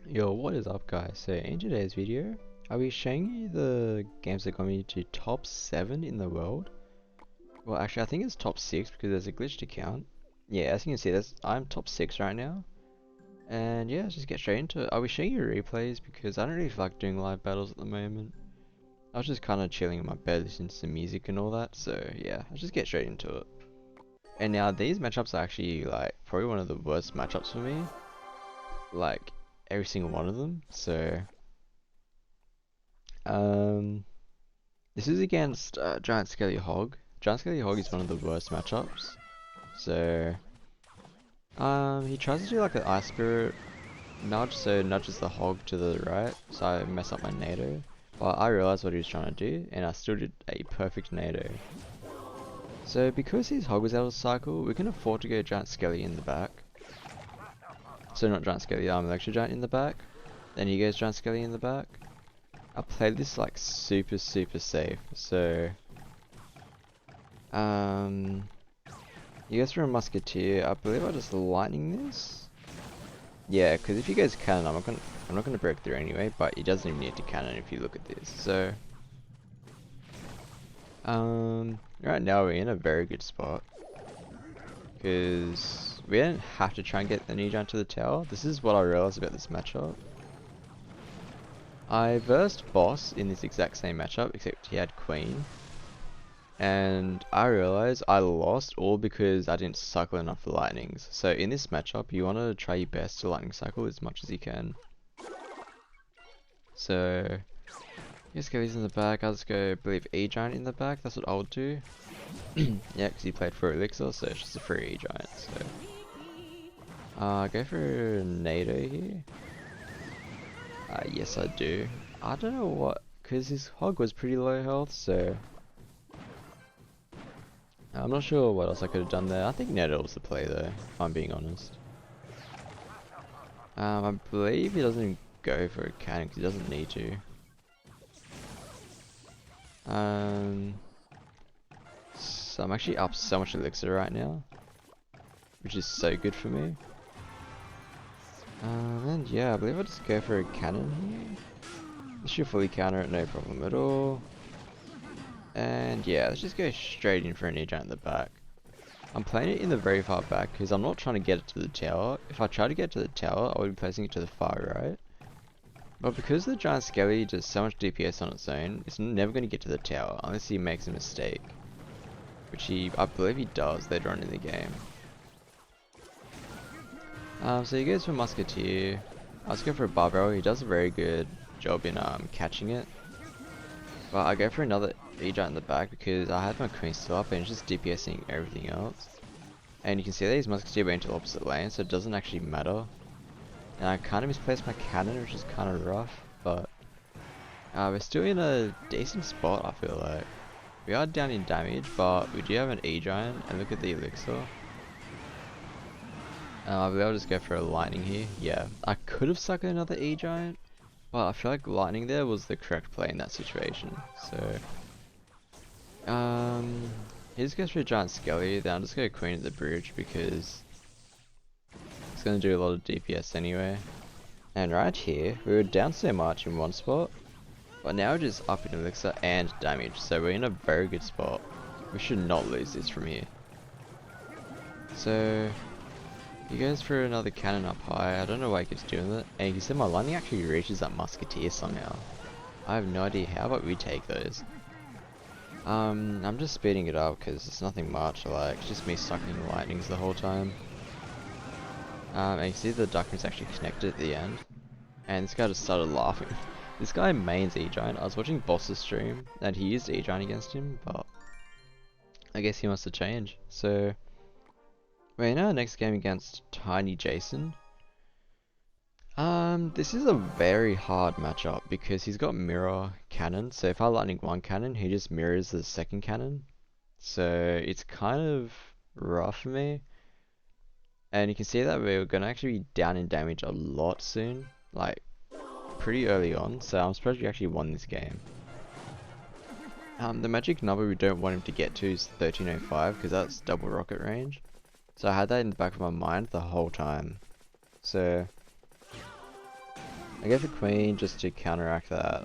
Yo, what is up guys? So in today's video, I'll be showing you the games that got me to top 7 in the world. Well actually I think it's top 6 because there's a glitched account. Yeah, as you can see I'm top 6 right now. And yeah, let's just get straight into it. I'll be showing you replays because I don't really feel like doing live battles at the moment. I was just kind of chilling in my bed listening to some music and all that, so yeah, let's just get straight into it. And now these matchups are actually like probably one of the worst matchups for me. Like every single one of them, so Um, this is against Giant Skelly Hog. Giant Skelly Hog is one of the worst matchups. So, he tries to do like an Ice Spirit nudge, so nudges the Hog to the right, so I mess up my Nado. But I realized what he was trying to do, and I still did a perfect Nado. So because his Hog was out of cycle, we can afford to go Giant Skelly in the back. So not Giant Skelly, Electro Giant in the back. Then he goes Giant Skelly in the back. I played this like super safe, so you guys for a musketeer, I believe I just lightning this. Yeah, because if you guys cannon, I'm not gonna break through anyway, but he doesn't even need to cannon if you look at this. So right now we're in a very good spot because we don't have to try and get the knee giant to the tower. This is what I realized about this matchup. I versed boss in this exact same matchup, except he had queen. And I realized I lost all because I didn't cycle enough lightnings. So in this matchup, you want to try your best to lightning cycle as much as you can. So, let's go these in the back. I'll just go, I believe, E-Giant in the back. That's what I would do. Yeah, because he played for Elixir, so it's just a free E-Giant. So, go for Nado here. Yes, I do. I don't know what, because his Hog was pretty low health, so I'm not sure what else I could have done there. I think Nado was the play though, if I'm being honest. I believe he doesn't even go for a cannon because he doesn't need to. So I'm actually up so much elixir right now, which is so good for me. And yeah, I believe I'll just go for a cannon here. This should fully counter it, no problem at all. And yeah, let's just go straight in for an E-Giant in the back. I'm playing it in the very far back because I'm not trying to get it to the tower. If I try to get to the tower, I would be placing it to the far right. But because the Giant Skelly does so much DPS on its own, it's never going to get to the tower unless he makes a mistake. Which I believe he does later on in the game. So he goes for Musketeer. I was going for a Barbell. He does a very good job in catching it. But I go for another E-Giant in the back because I had my Queen still up and it's just DPSing everything else. And you can see that his Musketeer went to the opposite lane, so it doesn't actually matter. And I kind of misplaced my cannon, which is kind of rough, but we're still in a decent spot, I feel like. We are down in damage, but we do have an E-Giant, and look at the elixir. I believe I'll just go for a lightning here. Yeah, I could have sucked another E-Giant, but I feel like lightning there was the correct play in that situation. So, he just goes for a Giant Skelly, then I'll just go Queen at the bridge because it's going to do a lot of DPS anyway. And right here, we were down so much in one spot, but now we're just up in elixir and damage, so we're in a very good spot. We should not lose this from here. So, he goes for another cannon up high. I don't know why he keeps doing it. And you can see my lightning actually reaches that musketeer somehow. I have no idea how, but we take those. I'm just speeding it up because it's nothing much, like, it's just me sucking lightnings the whole time. And you see the duck is actually connected at the end. And this guy just started laughing. This guy mains E-Giant. I was watching Boss's stream and he used E-Giant against him, but I guess he wants to change. So we're in our next game against Tiny Jason. This is a very hard matchup because he's got mirror cannon. So if I lightning one cannon, he just mirrors the second cannon. So it's kind of rough for me. And you can see that we're gonna actually be down in damage a lot soon. Like pretty early on, so I'm surprised we actually won this game. The magic number we don't want him to get to is 1305 because that's double rocket range. So I had that in the back of my mind the whole time. So I go for Queen just to counteract that.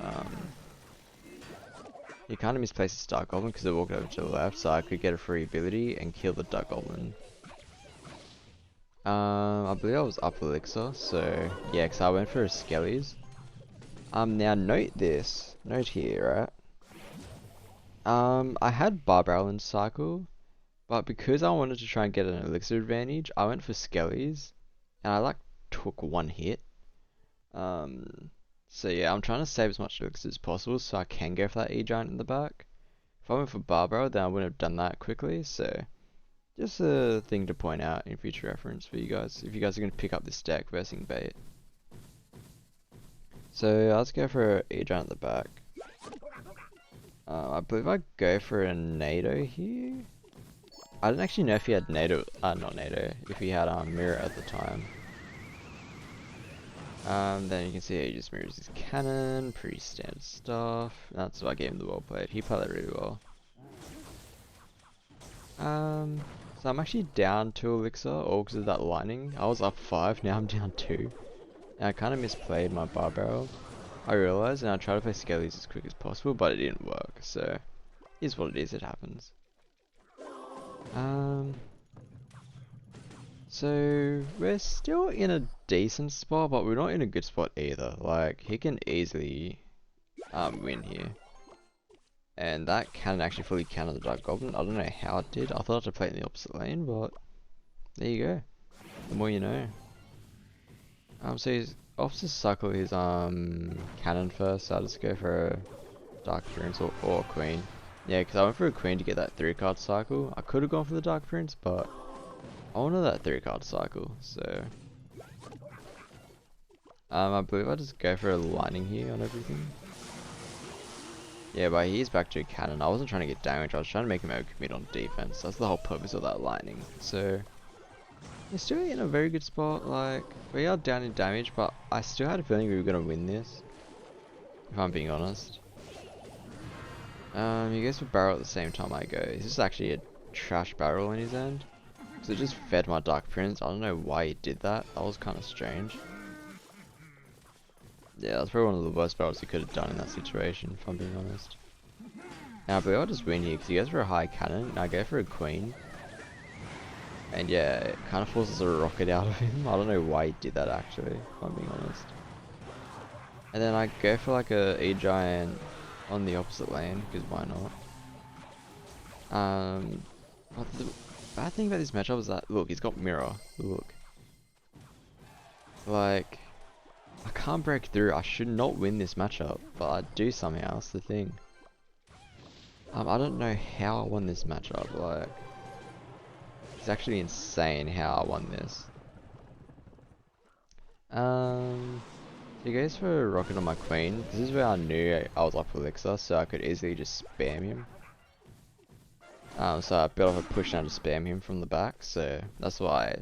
He kind of misplaced his Dark Goblin because it walked over to the left, so I could get a free ability and kill the Dark Goblin. I believe I was up Elixir, so yeah, because I went for a Skellies. Now note this. Note here, right? I had Barbarrel in cycle, but because I wanted to try and get an Elixir advantage, I went for Skellies, and I like took one hit. So yeah, I'm trying to save as much Elixir as possible so I can go for that E-Giant in the back. If I went for Barbarrel, then I wouldn't have done that quickly, so just a thing to point out in future reference for you guys, if you guys are going to pick up this deck versus bait. So let's go for an E-Giant at the back. I believe I go for a NATO here. I didn't actually know if he had NATO, not NATO, if he had mirror at the time. Then you can see he just mirrors his cannon, pretty standard stuff. That's why I gave him the well played. He played that really well. So I'm actually down 2 Elixir, all because of that lightning. I was up 5, now I'm down 2. And I kind of misplayed my Barbarrel. I realized, and I tried to play Skellies as quick as possible, but it didn't work, so it is what it is, it happens. So we're still in a decent spot, but we're not in a good spot either. Like, he can easily win here. And that can actually fully counter the Dark Goblin. I don't know how it did. I thought I had to play it in the opposite lane, but there you go. The more you know. So he's off to cycle his cannon first, so I'll just go for a Dark Prince or Queen. Yeah, because I went for a Queen to get that 3-card cycle. I could have gone for the Dark Prince, but I wanted that 3-card cycle, so I believe I just go for a lightning here on everything. Yeah, but he's back to a cannon. I wasn't trying to get damage, I was trying to make him overcommit on defense. That's the whole purpose of that lightning. So we're still in a very good spot. Like, we are down in damage, but I still had a feeling we were gonna win this, if I'm being honest. He goes for barrel at the same time I go. This is actually a trash barrel in his end. So it just fed my Dark Prince. I don't know why he did that. That was kind of strange. Yeah, that's probably one of the worst barrels he could have done in that situation, if I'm being honest. Now, but I'll just win here, because he goes for a high cannon, and I go for a Queen. And yeah, it kind of forces a rocket out of him. I don't know why he did that, actually, if I'm being honest. And then I go for like a E-Giant on the opposite lane, because why not? But the bad thing about this matchup is that, look, he's got mirror. Look. Like, I can't break through. I should not win this matchup, but I do somehow. That's the thing. I don't know how I won this matchup. Like, it's actually insane how I won this. He goes for a rocket on my Queen. This is where I knew I was up Elixir, so I could easily just spam him. So I built up a push down to spam him from the back, so that's what I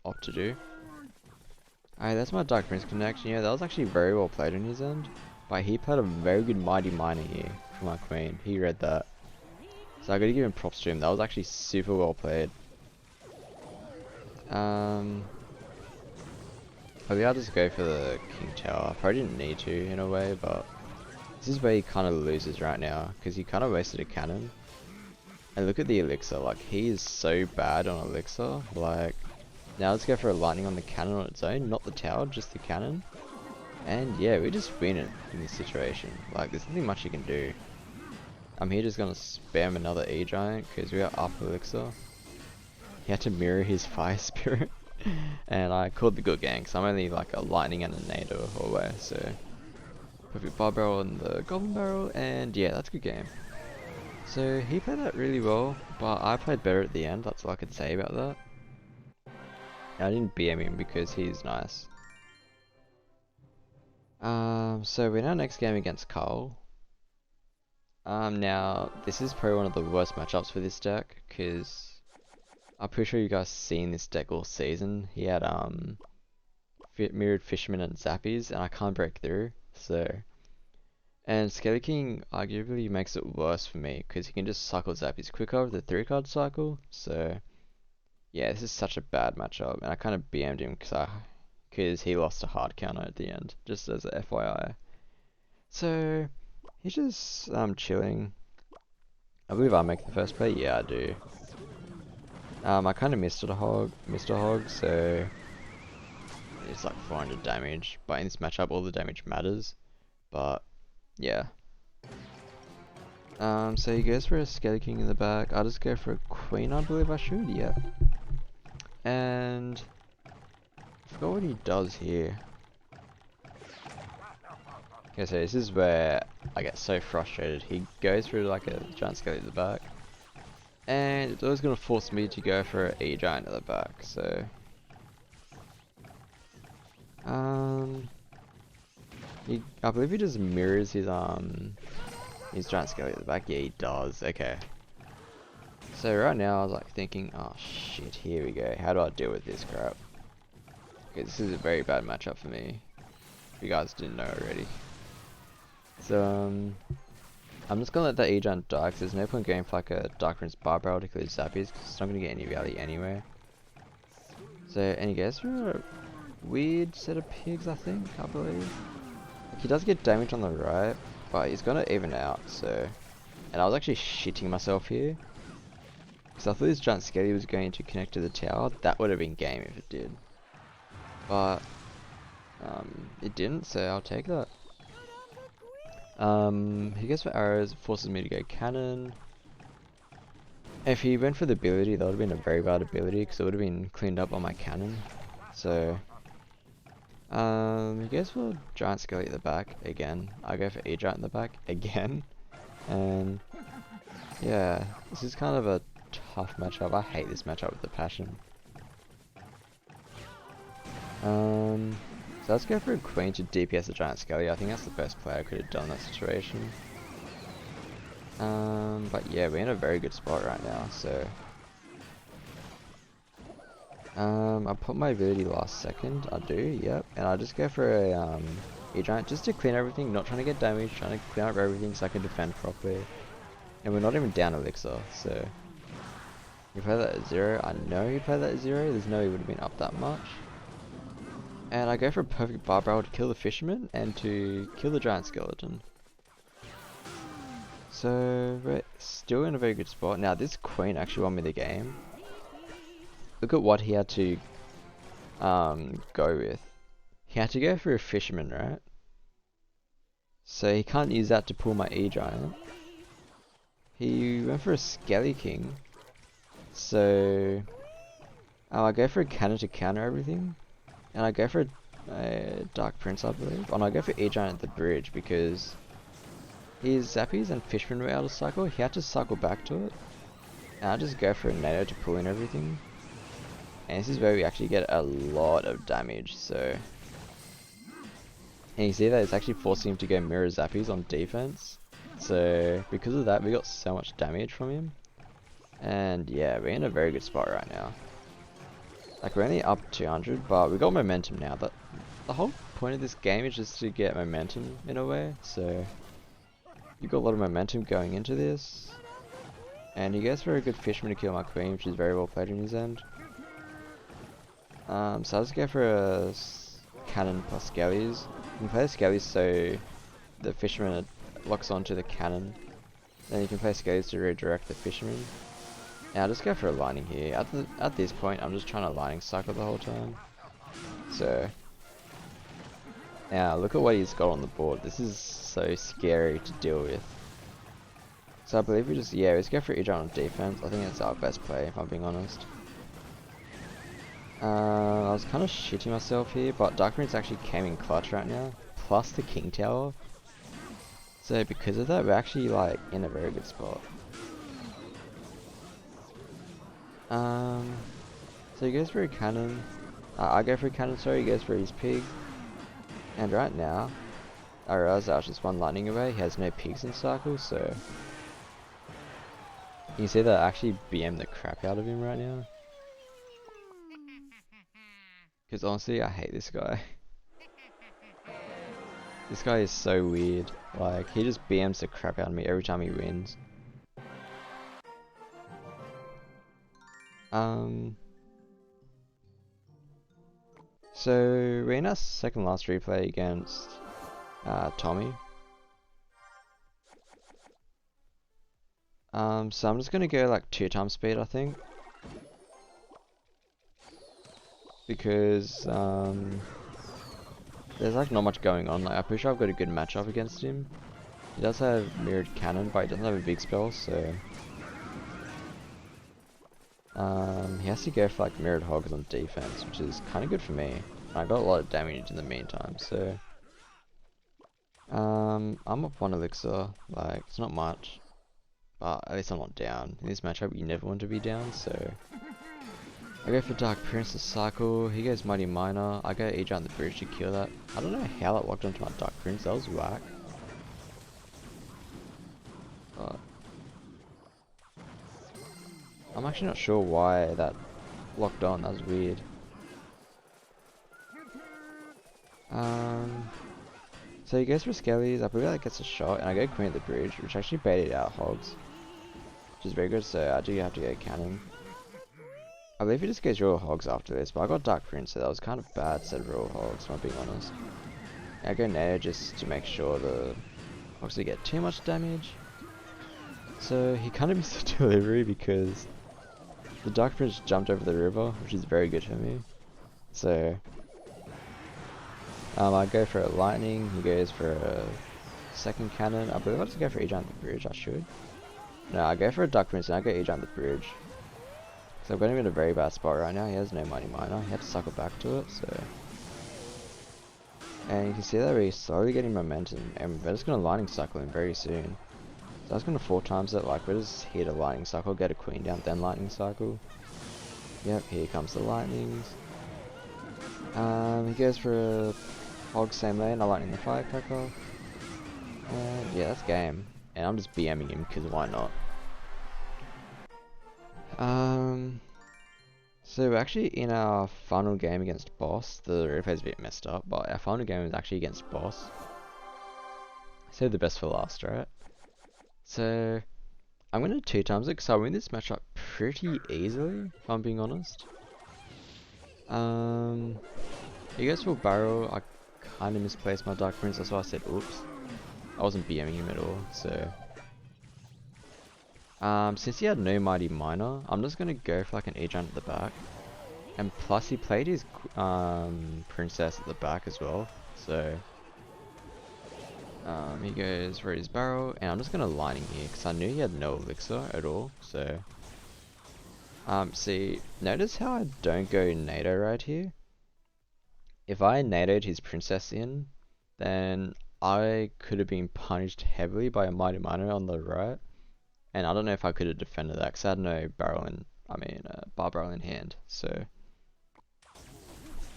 opt to do. Alright, that's my Dark Prince connection. Yeah, that was actually very well played on his end. But he played a very good Mighty Miner here for my Queen. He read that. So I gotta give him props to him. That was actually super well played. Maybe I'll just go for the King Tower. I probably didn't need to in a way, but this is where he kind of loses right now, because he kind of wasted a cannon. And look at the Elixir, like he is so bad on Elixir. Like, now let's go for a lightning on the cannon on its own, not the tower, just the cannon. And yeah, we just win it in this situation. Like, there's nothing much you can do. I'm here just gonna spam another E-Giant, because we are up Elixir. He had to mirror his Fire Spirit. And I called the good gang, because I'm only like a lightning and a NATO away, so perfect bar barrel and the goblin barrel, and yeah, that's a good game. So he played that really well, but I played better at the end. That's all I could say about that. I didn't BM him because he's nice. So we're in our next game against Carl. Now this is probably one of the worst matchups for this deck, because I'm pretty sure you guys seen this deck all season. He had mirrored Fisherman and Zappies, and I can't break through. So, and Skelly King arguably makes it worse for me, because he can just cycle Zappies quicker with the 3-card cycle. So yeah, this is such a bad matchup, and I kind of BM'd him because I because he lost a hard counter at the end, just as a FYI. So he's just chilling. I believe I make the first play. Yeah, I do. I kind of missed a hog, so it's like 400 damage. But in this matchup, all the damage matters. But yeah. So he goes for a Skelly King in the back. I'll just go for a Queen, I believe I should. Yeah. And I forgot what he does here. Okay, so this is where I get so frustrated. He goes for like a giant Skelly at the back. And it's always going to force me to go for an E-Giant at the back, so... I believe he just mirrors his giant Skelly at the back. Yeah, he does. Okay. So right now I was like thinking, oh shit, here we go. How do I deal with this crap? Okay, this is a very bad matchup for me. If you guys didn't know already. So, I'm just gonna let that E-Giant die, because there's no point going for like a Dark Prince Bar Barrel to clear Zappies, because it's not gonna get any value anyway. So, and he goes for a weird set of pigs, I believe. Like, he does get damage on the right, but he's gonna even out, so... And I was actually shitting myself here. Because I thought this giant Skelly was going to connect to the tower. That would have been game if it did. But, it didn't, so I'll take that. He goes for arrows, forces me to go cannon. If he went for the ability, that would have been a very bad ability, because it would have been cleaned up on my cannon. So, he goes for giant Skelly at the back, again. I go for E-Giant in the back, again. And, yeah, this is kind of a tough matchup. I hate this matchup with a passion. So let's go for a Queen to DPS the giant Skelly. I think that's the best play I could have done in that situation. But yeah, we're in a very good spot right now, so... I put my ability last second, I do, yep. And I just go for a E-Giant just to clean everything, not trying to get damage, trying to clean up everything so I can defend properly. And we're not even down Elixir, so... You play that at 0, I know he played that at 0, there's no way he would have been up that much. And I go for a perfect bar barrel to kill the fisherman and to kill the giant skeleton. So we're still in a very good spot. Now this Queen actually won me the game. Look at what he had to go with. He had to go for a fisherman, right? So he can't use that to pull my E-Giant. He went for a Skelly King. So I go for a cannon to counter everything. And I go for a Dark Prince, I believe. And I go for E-Giant at the bridge because his Zappies and Fishman were out of cycle. He had to cycle back to it. And I just go for a NATO to pull in everything. And this is where we actually get a lot of damage, so... And you see that it's actually forcing him to go mirror Zappies on defense. So, because of that, we got so much damage from him. And yeah, we're in a very good spot right now. Like, we're only up 200, but we got momentum now. The whole point of this game is just to get momentum, in a way. So, you got a lot of momentum going into this. And he goes for a good fisherman to kill my queen, which is very well played in his end. So I'll just go for a cannon plus skellies. You can play the skellies so the fisherman locks onto the cannon. Then you can play skellies to redirect the fisherman. And I'll just go for a lightning here. At this point, I'm just trying to lightning cycle the whole time. So, now look at what he's got on the board. This is so scary to deal with. So I believe we just go for E-Giant on defense. I think that's our best play, if I'm being honest. I was kind of shitting myself here, but Dark Prince actually came in clutch right now, plus the King Tower. So because of that, we're actually like in a very good spot. So he goes for a cannon. I go for a cannon, sorry, he goes for his pig. And right now, I realize I was just one lightning away. He has no pigs in cycle, so... You can see that I actually BM the crap out of him right now. Because honestly, I hate this guy. This guy is so weird. Like, he just BMs the crap out of me every time he wins. So we're in our second last replay against Tommy. So I'm just gonna go like 2 times speed, I think, because there's like not much going on. Like I'm pretty sure I've got a good matchup against him. He does have mirrored cannon, but he doesn't have a big spell, so he has to go for like mirrored hogs on defense, which is kind of good for me. I got a lot of damage in the meantime, so I'm up 1 elixir. Like it's not much, but at least I'm not down. In this matchup, you never want to be down, so I go for Dark Prince to cycle. He goes Mighty Miner. I go Eat on the bridge to kill that. I don't know how that locked onto my Dark Prince. That was whack. But I'm actually not sure why that locked on. That was weird. So he goes for Skellies. I believe that gets a shot, and I go Queen at the bridge, which actually baited out Hogs, which is very good. So I do have to go Cannon. I believe he just goes Royal Hogs after this, but I got Dark Prince, so that was kind of bad. Said Royal Hogs, if I'm being honest. I go Nair just to make sure the Hogs don't get too much damage. So he kind of missed the delivery because the Dark Prince jumped over the river, which is very good for me. So I go for a lightning, he goes for a second cannon. I believe I just go for E-Giant the bridge, I should. No, I go for a Dark Prince and I go E-Giant the bridge. So I've got him in a very bad spot right now. He has no Mighty Miner. He had to cycle back to it, so. And you can see that we're slowly getting momentum, and we're just gonna lightning cycle him very soon. So I was gonna 4 times it, like we're just here to lightning cycle, get a queen down, then lightning cycle. Yep, here comes the lightnings. He goes for a hog same lane, I lightning the firecracker. And yeah, that's game. And I'm just BMing him because why not? So we're actually in our final game against Boss. The replay's a bit messed up, but our final game is actually against Boss. Save the best for last, right? So I'm gonna 2 times it because I win this matchup pretty easily, if I'm being honest. He goes full barrel. I kind of misplaced my Dark Prince, that's why I said oops. I wasn't BMing him at all, so. Since he had no Mighty Miner, I'm just gonna go for like an E-Giant at the back. And plus he played his princess at the back as well, so. He goes for his barrel, and I'm just gonna lightning here, because I knew he had no elixir at all, so. See, notice how I don't go NATO right here? If I NATO'd his princess in, then I could have been punished heavily by a Mighty Miner on the right. And I don't know if I could have defended that because I had no bar barrel in hand. So,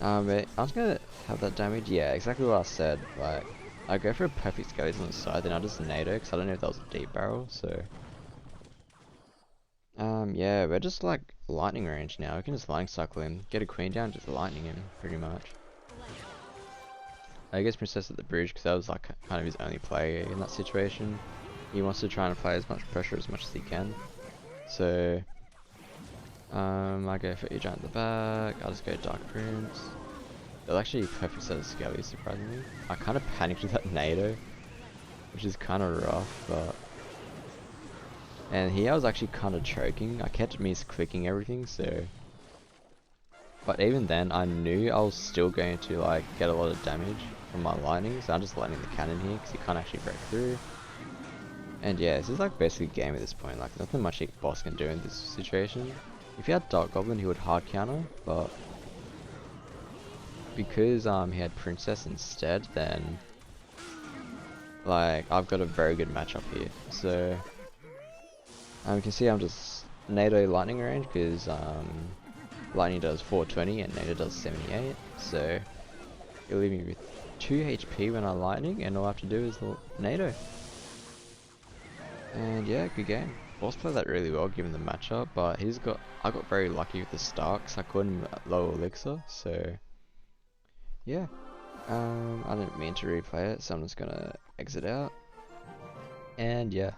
I'm just gonna have that damage. Yeah, exactly what I said. Like, I go for a perfect skeleton on the side, then I just NATO because I don't know if that was a deep barrel. So, yeah, we're just like lightning range now. We can just lightning cycle him, get a queen down, just lightning him pretty much. I guess Princess at the bridge because that was like kind of his only play in that situation. He wants to try and apply as much pressure as much as he can. So, I go for E-Giant at the back, I'll just go Dark Prince. It was actually a perfect set of Skellies, surprisingly. I kind of panicked with that NATO, which is kind of rough, but. And here I was actually kind of choking, I kept misclicking everything, so. But even then, I knew I was still going to like get a lot of damage from my lightning, so I'm just lightning the cannon here because he can't actually break through. And yeah, this is like basically a game at this point, like nothing much boss can do in this situation. If he had Dark Goblin he would hard counter, but because he had Princess instead, then like I've got a very good matchup here. So you can see I'm just NATO lightning range because lightning does 420 and NATO does 78, so it'll leave me with 2 HP when I lightning and all I have to do is NATO. And yeah, good game. Boss played that really well given the matchup, but I got very lucky with the start because I caught him at low elixir, so yeah. I didn't mean to replay it, so I'm just gonna exit out. And yeah.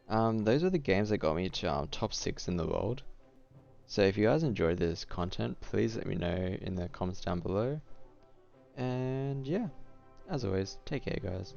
Those are the games that got me to top 6 in the world. So if you guys enjoyed this content, please let me know in the comments down below. And yeah, as always, take care guys.